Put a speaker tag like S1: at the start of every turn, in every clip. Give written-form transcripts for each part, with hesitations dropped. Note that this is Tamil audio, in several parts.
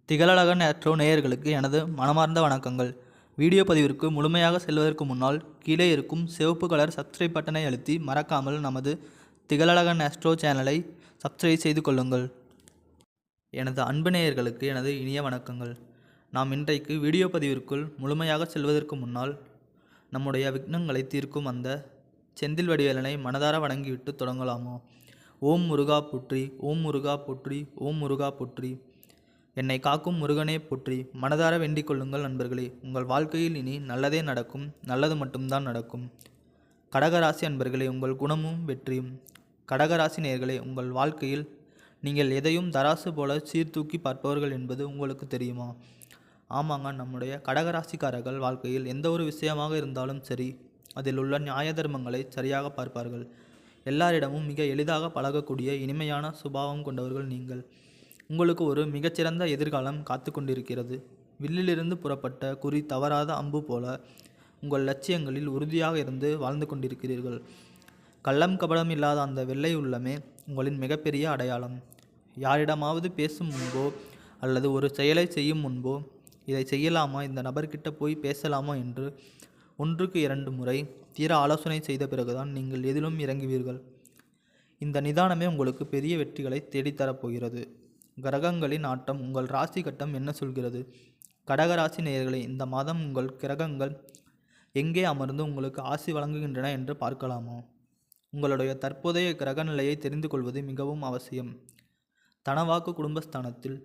S1: திகழழகன் ஆஸ்ட்ரோ நேயர்களுக்கு எனது மனமார்ந்த வணக்கங்கள். வீடியோ பதிவிற்கு முழுமையாக செல்வதற்கு முன்னால் கீழே இருக்கும் சிவப்பு கலர் சப்ஸ்கிரைப் பட்டனை அழுத்தி மறக்காமல் நமது திகழழகன் ஆஸ்ட்ரோ சேனலை சப்ஸ்கிரைப் செய்து கொள்ளுங்கள். எனது அன்பு நேயர்களுக்கு எனது இனிய வணக்கங்கள். நாம் இன்றைக்கு வீடியோ பதிவிற்குள் முழுமையாக செல்வதற்கு முன்னால் நம்முடைய விக்னங்களை தீர்க்கும் அந்த செந்தில் வடிவேலனை மனதார வணங்கிவிட்டு தொடங்கலாமோ? ஓம் முருகா போற்றி, ஓம் முருகா போற்றி, ஓம் முருகா போற்றி. என்னை காக்கும் முருகனே போற்றி. மனதார வேண்டிக் கொள்ளுங்கள் நண்பர்களே. உங்கள் வாழ்க்கையில் இனி நல்லதே நடக்கும், நல்லது மட்டும்தான் நடக்கும். கடகராசி அன்பர்களே, உங்கள் குணமும் வெற்றியும். கடகராசி நேயர்களே, உங்கள் வாழ்க்கையில் நீங்கள் எதையும் தராசு போல சீர்தூக்கி பார்ப்பவர்கள் என்பது உங்களுக்கு தெரியுமா? ஆமாங்க, நம்முடைய கடகராசிக்காரர்கள் வாழ்க்கையில் எந்த ஒரு விஷயமாக இருந்தாலும் சரி, அதில் உள்ள நியாய தர்மங்களை சரியாக பார்ப்பார்கள். எல்லாரிடமும் மிக எளிதாக பழகக்கூடிய இனிமையான சுபாவம் கொண்டவர்கள் நீங்கள். உங்களுக்கு ஒரு மிகச்சிறந்த எதிர்காலம் காத்து கொண்டிருக்கிறது. வில்லிலிருந்து புறப்பட்ட குறி தவறாத அம்பு போல உங்கள் லட்சியங்களில் உறுதியாக இருந்து வாழ்ந்து கொண்டிருக்கிறீர்கள். கள்ளம் கபடம் இல்லாத அந்த வெள்ளை உள்ளமே உங்களின் மிகப்பெரிய அடையாளம். யாரிடமாவது பேசும் முன்போ அல்லது ஒரு செயலை செய்யும் முன்போ, இதை செய்யலாமா, இந்த நபர்கிட்ட போய் பேசலாமா என்று 1க்கு 2 முறை தீர ஆலோசனை செய்த பிறகுதான் நீங்கள் எதிலும் இறங்குவீர்கள். இந்த நிதானமே உங்களுக்கு பெரிய வெற்றிகளை தேடித்தரப்போகிறது. கிரகங்களின் ஆட்டம் உங்கள் ராசி கட்டம் என்ன சொல்கிறது? கடகராசி நேயர்களே, இந்த மாதம் உங்கள் கிரகங்கள் எங்கே அமர்ந்து உங்களுக்கு ஆசி வழங்குகின்றன என்று பார்க்கலாமா? உங்களுடைய தற்போதைய கிரக நிலையை தெரிந்து கொள்வது மிகவும் அவசியம். தனவாக்கு குடும்பஸ்தானத்தில்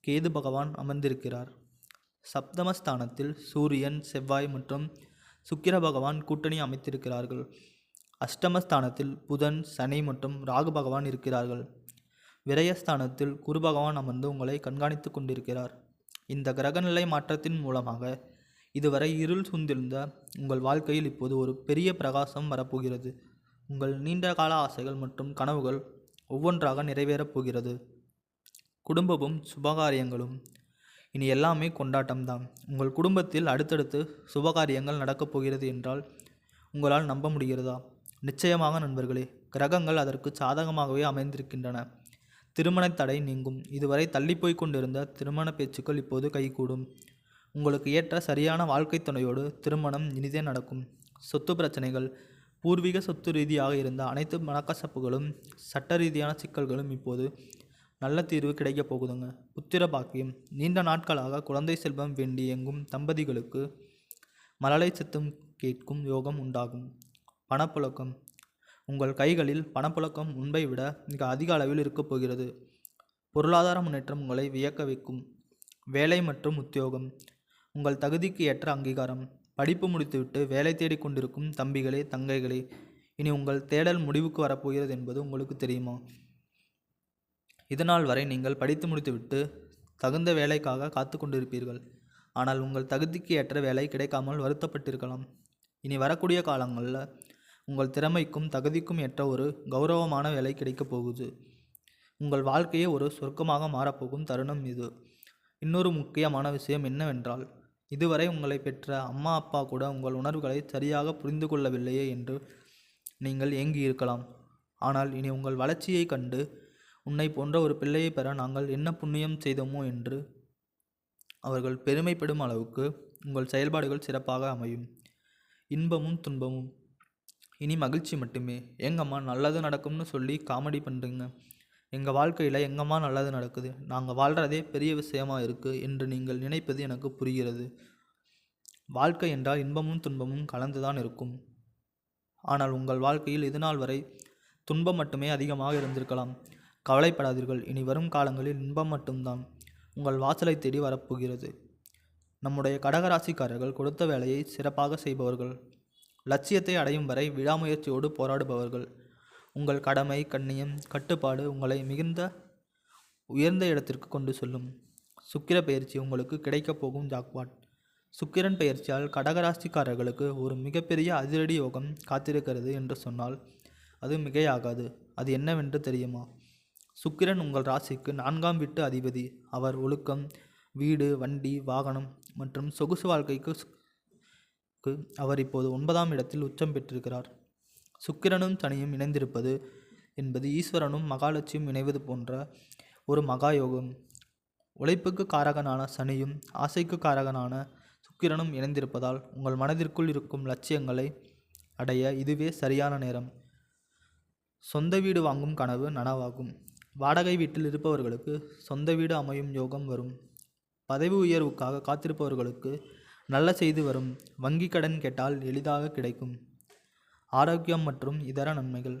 S1: கேது பகவான் அமர்ந்திருக்கிறார். சப்தமஸ்தானத்தில் சூரியன், செவ்வாய் மற்றும் சுக்கிர பகவான் கூட்டணி அமைத்திருக்கிறார்கள். அஷ்டமஸ்தானத்தில் புதன், சனி மற்றும் ராகு பகவான் இருக்கிறார்கள். விரயஸ்தானத்தில் குரு பகவான் அமர்ந்து உங்களை கண்காணித்து கொண்டிருக்கிறார். இந்த கிரகநிலை மாற்றத்தின் மூலமாக இதுவரை இருள் சூழ்ந்திருந்த உங்கள் வாழ்க்கையில் இப்போது ஒரு பெரிய பிரகாசம் வரப்போகிறது. உங்கள் நீண்ட கால ஆசைகள் மற்றும் கனவுகள் ஒவ்வொன்றாக நிறைவேறப் போகிறது. குடும்பமும் சுபகாரியங்களும் இனி எல்லாமே கொண்டாட்டம்தான். உங்கள் குடும்பத்தில் அடுத்தடுத்து சுபகாரியங்கள் நடக்கப் போகிறது என்றால் உங்களால் நம்ப முடிகிறதா? நிச்சயமாக நண்பர்களே, கிரகங்கள் அதற்கு சாதகமாகவே அமைந்திருக்கின்றன. திருமண தடை நீங்கும். இதுவரை தள்ளிப்போய் கொண்டிருந்த திருமண பேச்சுக்கள் இப்போது கைகூடும். உங்களுக்கு ஏற்ற சரியான வாழ்க்கை துணையோடு திருமணம் இனிதே நடக்கும். சொத்து பிரச்சனைகள், பூர்வீக சொத்து ரீதியாக இருந்த அனைத்து மனக்கசப்புகளும், சட்ட ரீதியான சிக்கல்களும் இப்போது நல்ல தீர்வு கிடைக்கப் போகுதுங்க. புத்திர பாக்கியம். நீண்ட நாட்களாக குழந்தை செல்வம் வேண்டி எங்கும் தம்பதிகளுக்கு மழலை சித்தம் கேட்கும் யோகம் உண்டாகும். பணப்புழக்கம். உங்கள் கைகளில் பணப்புழக்கம் முன்பை விட மிக அதிக அளவில் இருக்கப் போகிறது. பொருளாதார முன்னேற்றம் உங்களை வியக்க வைக்கும். வேலை மற்றும் உத்தியோகம். உங்கள் தகுதிக்கு ஏற்ற அங்கீகாரம். படிப்பு முடித்துவிட்டு வேலை தேடிக் கொண்டிருக்கும் தம்பிகளே, தங்கைகளே, இனி உங்கள் தேடல் முடிவுக்கு வரப்போகிறது என்பது உங்களுக்கு தெரியுமா? இதனால் வரை நீங்கள் படித்து முடித்துவிட்டு தகுந்த வேலைக்காக காத்து கொண்டிருப்பீர்கள். ஆனால் உங்கள் தகுதிக்கு ஏற்ற வேலை கிடைக்காமல் வருத்தப்பட்டிருக்கலாம். இனி வரக்கூடிய காலங்களில் உங்கள் திறமைக்கும் தகுதிக்கும் ஏற்ற ஒரு கௌரவமான வேலை கிடைக்கப் போகுது. உங்கள் வாழ்க்கையே ஒரு சொர்க்கமாக மாறப்போகும் தருணம் இது. இன்னொரு முக்கியமான விஷயம் என்னவென்றால், இதுவரை உங்களை பெற்ற அம்மா அப்பா கூட உங்கள் உணர்வுகளை சரியாக புரிந்து கொள்ளவில்லையே என்று நீங்கள் ஏங்கி இருக்கலாம். ஆனால் இனி உங்கள் வளர்ச்சியை கண்டு உன்னை போன்ற ஒரு பிள்ளையை பெற நாங்கள் என்ன புண்ணியம் செய்தோமோ என்று அவர்கள் பெருமைப்படும் அளவுக்கு உங்கள் செயல்பாடுகள் சிறப்பாக அமையும். இன்பமும் துன்பமும் இனி மகிழ்ச்சி மட்டுமே. எங்கம்மா நல்லது நடக்கும்னு சொல்லி காமெடி பண்ணுறீங்க, எங்கள் வாழ்க்கையில் எங்கம்மா நல்லது நடக்குது, நாங்கள் வாழ்கிறதே பெரிய விஷயமா இருக்குது என்று நீங்கள் நினைப்பது எனக்கு புரிகிறது. வாழ்க்கை என்றால் இன்பமும் துன்பமும் கலந்து தான் இருக்கும். ஆனால் உங்கள் வாழ்க்கையில் இதுநாள் வரை துன்பம் மட்டுமே அதிகமாக இருந்திருக்கலாம். கவலைப்படாதீர்கள், இனி வரும் காலங்களில் இன்பம் மட்டும்தான் உங்கள் வாசலை தேடி வரப்போகிறது. நம்முடைய கடகராசிக்காரர்கள் கொடுத்த வேலையை சிறப்பாக செய்பவர்கள். லட்சியத்தை அடையும் வரை விடாமுயற்சியோடு போராடுபவர்கள். உங்கள் கடமை, கண்ணியம், கட்டுப்பாடு உங்களை மிகுந்த உயர்ந்த இடத்திற்கு கொண்டு செல்லும். சுக்கிர பயிற்சி உங்களுக்கு கிடைக்கப் போகும் ஜாக்பாட். சுக்கிரன் பயிற்சியால் கடகராசிக்காரர்களுக்கு ஒரு மிகப்பெரிய அதிரடி யோகம் காத்திருக்கிறது என்று சொன்னால் அது மிகையாகாது. அது என்னவென்று தெரியுமா? சுக்கிரன் உங்கள் ராசிக்கு 4ஆம் வீட்டு அதிபதி. அவர் ஒழுக்கம், வீடு, வண்டி, வாகனம் மற்றும் சொகுசு வாழ்க்கைக்கு அவர் இப்போது 9ஆம் இடத்தில் உச்சம் பெற்றிருக்கிறார். சுக்கிரனும் சனியும் இணைந்திருப்பது என்பது ஈஸ்வரனும் மகாலட்சுமியும் இணைவது போன்ற ஒரு மகா யோகம். உழைப்புக்கு காரகனான சனியும் ஆசைக்கு காரகனான சுக்கிரனும் இணைந்திருப்பதால் உங்கள் மனதிற்குள் இருக்கும் லட்சியங்களை அடைய இதுவே சரியான நேரம். சொந்த வீடு வாங்கும் கனவு நனவாகும். வாடகை வீட்டில் இருப்பவர்களுக்கு சொந்த வீடு அமையும் யோகம் வரும். பதவி உயர்வுக்காக காத்திருப்பவர்களுக்கு நல்ல செய்தி வரும். வங்கி கடன் கேட்டால் எளிதாக கிடைக்கும். ஆரோக்கியம் மற்றும் இதர நன்மைகள்.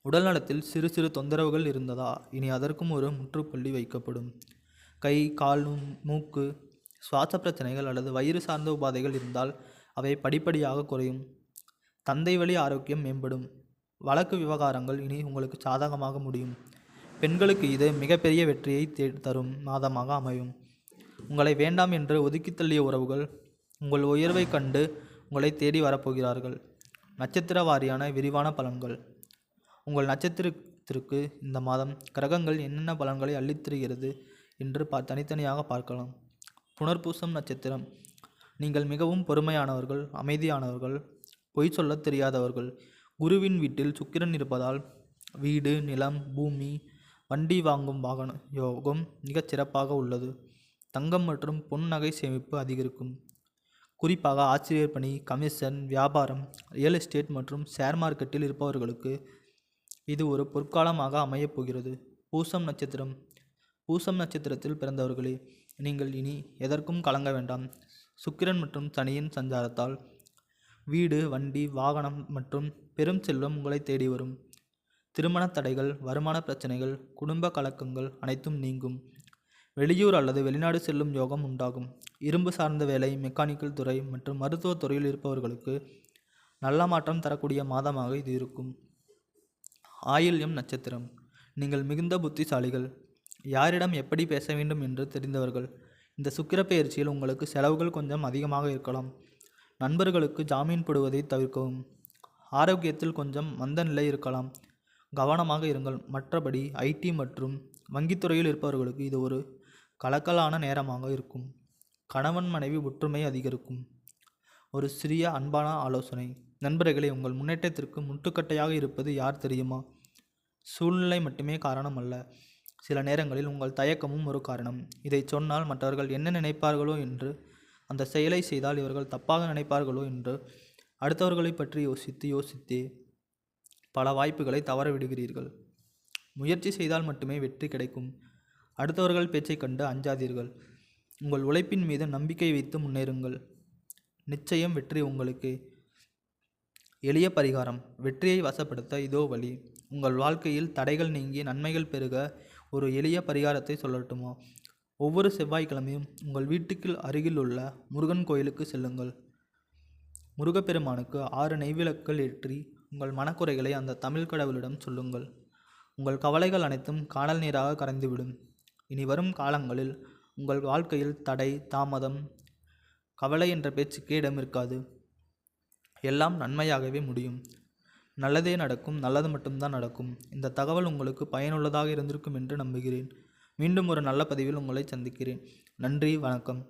S1: உடல் நலத்தில் சிறு சிறு தொந்தரவுகள் இருந்ததா இனி அதற்கும் ஒரு முற்றுப்புள்ளி வைக்கப்படும். கை, கால், மூக்கு, சுவாச பிரச்சனைகள் அல்லது வயிறு சார்ந்த உபாதைகள் இருந்தால் அவை படிப்படியாக குறையும். தந்தை வழி ஆரோக்கியம் மேம்படும். வழக்கு விவகாரங்கள் இனி உங்களுக்கு சாதகமாக முடியும். பெண்களுக்கு இது மிகப்பெரிய வெற்றியை தரும் மாதமாக அமையும். உங்களை வேண்டாம் என்று ஒதுக்கி தள்ளிய உறவுகள் உங்கள் உயர்வை கண்டு உங்களை தேடி வரப்போகிறார்கள். நட்சத்திர வாரியான விரிவான பலன்கள். உங்கள் நட்சத்திரத்திற்கு இந்த மாதம் கிரகங்கள் என்னென்ன பலன்களை அள்ளித்தருகிறது என்று தனித்தனியாக பார்க்கலாம். புனர்பூசம் நட்சத்திரம். நீங்கள் மிகவும் பொறுமையானவர்கள், அமைதியானவர்கள், பொய் சொல்ல தெரியாதவர்கள். குருவின் வீட்டில் சுக்கிரன் இருப்பதால் வீடு, நிலம், பூமி, வண்டி வாங்கும் வாகன யோகம் மிகச் சிறப்பாக உள்ளது. தங்கம் மற்றும் பொன் நகை சேமிப்பு அதிகரிக்கும். குறிப்பாக ஆசிரியர் பணி, கமிஷன், வியாபாரம், ரியல் எஸ்டேட் மற்றும் ஷேர் மார்க்கெட்டில் இருப்பவர்களுக்கு இது ஒரு பொற்காலமாக அமையப் போகிறது. பூசம் நட்சத்திரம். பூசம் நட்சத்திரத்தில் பிறந்தவர்களே, நீங்கள் இனி எதற்கும் கலங்க வேண்டாம். சுக்கிரன் மற்றும் சனியின் சஞ்சாரத்தால் வீடு, வண்டி, வாகனம் மற்றும் பெரும் செல்வம் உங்களை தேடி வரும். திருமண தடைகள், வருமான பிரச்சனைகள், குடும்ப கலக்கங்கள் அனைத்தும் நீங்கும். வெளியூர் அல்லது வெளிநாடு செல்லும் யோகம் உண்டாகும். இரும்பு சார்ந்த வேலை, மெக்கானிக்கல் துறை மற்றும் மருத்துவ துறையில் இருப்பவர்களுக்கு நல்ல மாற்றம் தரக்கூடிய மாதமாக இது இருக்கும். ஆயில்யம் நட்சத்திரம். நீங்கள் மிகுந்த புத்திசாலிகள், யாரிடம் எப்படி பேச வேண்டும் என்று தெரிந்தவர்கள். இந்த சுக்கிர பெயர்ச்சியில் உங்களுக்கு செலவுகள் கொஞ்சம் அதிகமாக இருக்கலாம். நண்பர்களுக்கு ஜாமீன் போடுவதை தவிர்க்கவும். ஆரோக்கியத்தில் கொஞ்சம் மந்த நிலை இருக்கலாம், கவனமாக இருங்கள். மற்றபடி ஐடி மற்றும் வங்கித்துறையில் இருப்பவர்களுக்கு இது ஒரு கலக்கலான நேரமாக இருக்கும். கணவன் மனைவி ஒற்றுமை அதிகரிக்கும். ஒரு சிறிய அன்பான ஆலோசனை. நண்பர்களே, உங்கள் முன்னேற்றத்திற்கு முட்டுக்கட்டையாக இருப்பது யார் தெரியுமா? சூழ்நிலை மட்டுமே காரணம் அல்ல, சில நேரங்களில் உங்கள் தயக்கமும் ஒரு காரணம். இதை சொன்னால் மற்றவர்கள் என்ன நினைப்பார்களோ என்று, அந்த செயலை செய்தால் இவர்கள் தப்பாக நினைப்பார்களோ என்று அடுத்தவர்களை பற்றி யோசித்தே பல வாய்ப்புகளை தவற விடுகிறீர்கள். முயற்சி செய்தால் மட்டுமே வெற்றி கிடைக்கும். அடுத்தவர்கள் பேச்சை கண்டு அஞ்சாதீர்கள். உங்கள் உழைப்பின் மீது நம்பிக்கை வைத்து முன்னேறுங்கள். நிச்சயம் வெற்றி உங்களுக்கு. எளிய பரிகாரம். வெற்றியை வசப்படுத்த இதோ வழி. உங்கள் வாழ்க்கையில் தடைகள் நீங்கி நன்மைகள் பெருக ஒரு எளிய பரிகாரத்தை சொல்லட்டுமா? ஒவ்வொரு செவ்வாய்க்கிழமையும் உங்கள் வீட்டுக்கு அருகில் உள்ள முருகன் கோயிலுக்கு செல்லுங்கள். முருகப்பெருமானுக்கு 6 நெய்விளக்குகள் ஏற்றி உங்கள் மனக்குறைகளை அந்த தமிழ் கடவுளிடம் சொல்லுங்கள். உங்கள் கவலைகள் அனைத்தும் காணல் நீராக கரைந்துவிடும். இனி வரும் காலங்களில் உங்கள் வாழ்க்கையில் தடை, தாமதம், கவலை என்ற பேச்சுக்கே இடம் இருக்காது. எல்லாம் நன்மையாகவே முடியும். நல்லதே நடக்கும், நல்லது மட்டும்தான் நடக்கும். இந்த தகவல் உங்களுக்கு பயனுள்ளதாக இருந்திருக்கும் என்று நம்புகிறேன். மீண்டும் ஒரு நல்ல பதிவில் உங்களை சந்திக்கிறேன். நன்றி, வணக்கம்.